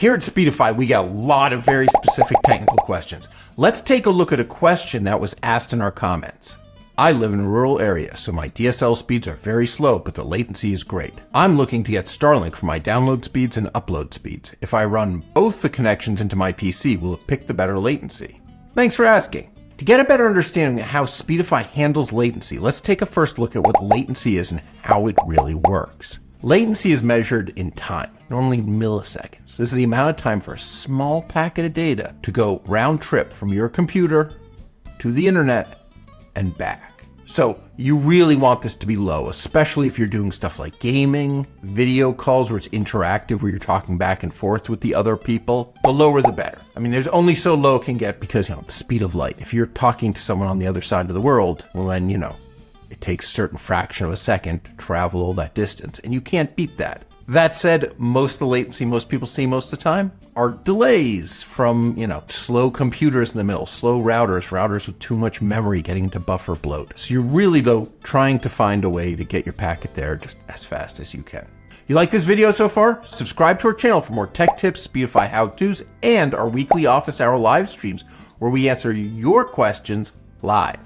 Here at Speedify, we got a lot of very specific technical questions. Let's take a look at a question that was asked in our comments. I live in a rural area, so my DSL speeds are very slow, but the latency is great. I'm looking to get Starlink for my download speeds and upload speeds. If I run both the connections into my PC, will it pick the better latency? Thanks for asking. To get a better understanding of how Speedify handles latency, let's take a first look at what latency is and how it really works. Latency is measured in time, normally milliseconds. This is the amount of time for a small packet of data to go round trip from your computer to the internet and back. So you really want this to be low, especially if you're doing stuff like gaming, video calls where it's interactive, where you're talking back and forth with the other people. The lower the better. I mean, there's only so low it can get because, the speed of light. If you're talking to someone on the other side of the world, well then, it takes a certain fraction of a second to travel all that distance, and you can't beat that. That said, most of the latency most people see most of the time are delays from, slow computers in the middle, slow routers with too much memory getting into buffer bloat. So you're really, though, trying to find a way to get your packet there just as fast as you can. You like this video so far? Subscribe to our channel for more tech tips, Speedify how-tos, and our weekly office hour live streams where we answer your questions live.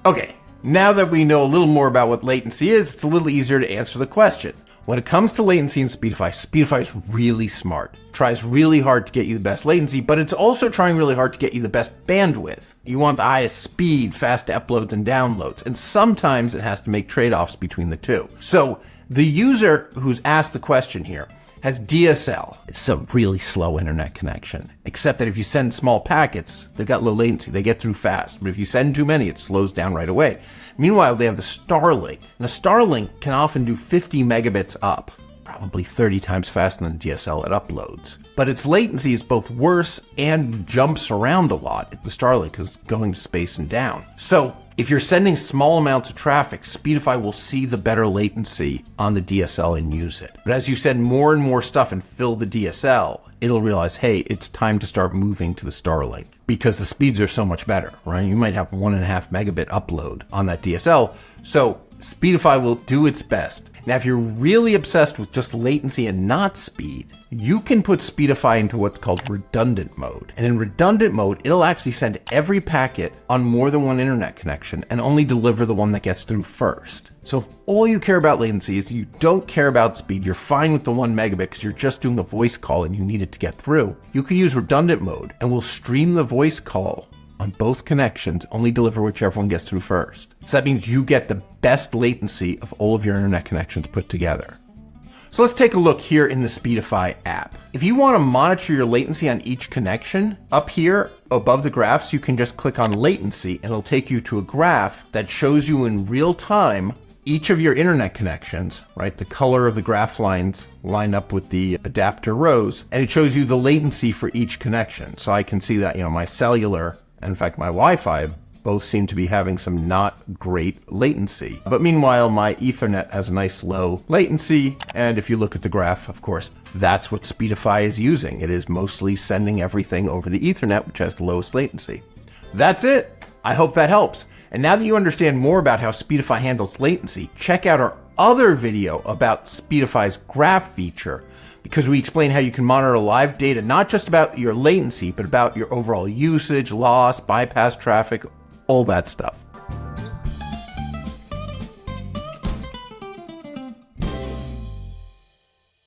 Okay. Now that we know a little more about what latency is, it's a little easier to answer the question. When it comes to latency in Speedify, Speedify is really smart. It tries really hard to get you the best latency, but it's also trying really hard to get you the best bandwidth. You want the highest speed, fast uploads and downloads, and sometimes it has to make trade-offs between the two. So the user who's asked the question here has DSL. It's a really slow internet connection, except that if you send small packets, they've got low latency, they get through fast. But if you send too many, it slows down right away. Meanwhile, they have the Starlink. And a Starlink can often do 50 megabits up, probably 30 times faster than DSL it uploads. But its latency is both worse and jumps around a lot. The Starlink is going to space and down. So if you're sending small amounts of traffic, Speedify will see the better latency on the DSL and use it. But as you send more and more stuff and fill the DSL, it'll realize, hey, it's time to start moving to the Starlink because the speeds are so much better, right? You might have 1.5 megabit upload on that DSL. So Speedify will do its best. Now, if you're really obsessed with just latency and not speed, you can put Speedify into what's called redundant mode. And in redundant mode, it'll actually send every packet on more than one internet connection and only deliver the one that gets through first. So if all you care about latency is you don't care about speed, you're fine with the 1 megabit because you're just doing a voice call and you need it to get through, you can use redundant mode and we'll stream the voice call on both connections, only deliver whichever one gets through first. So that means you get the best latency of all of your internet connections put together. So let's take a look here in the Speedify app. If you want to monitor your latency on each connection, up here above the graphs, you can just click on latency and it'll take you to a graph that shows you in real time each of your internet connections, right? The color of the graph lines line up with the adapter rows, and it shows you the latency for each connection. So I can see that, my cellular, and in fact, my Wi-Fi both seem to be having some not great latency. But meanwhile, my Ethernet has a nice low latency. And if you look at the graph, of course, that's what Speedify is using. It is mostly sending everything over the Ethernet, which has the lowest latency. That's it. I hope that helps. And now that you understand more about how Speedify handles latency, check out our other video about Speedify's graph feature, because we explain how you can monitor live data, not just about your latency, but about your overall usage, loss, bypass traffic, all that stuff.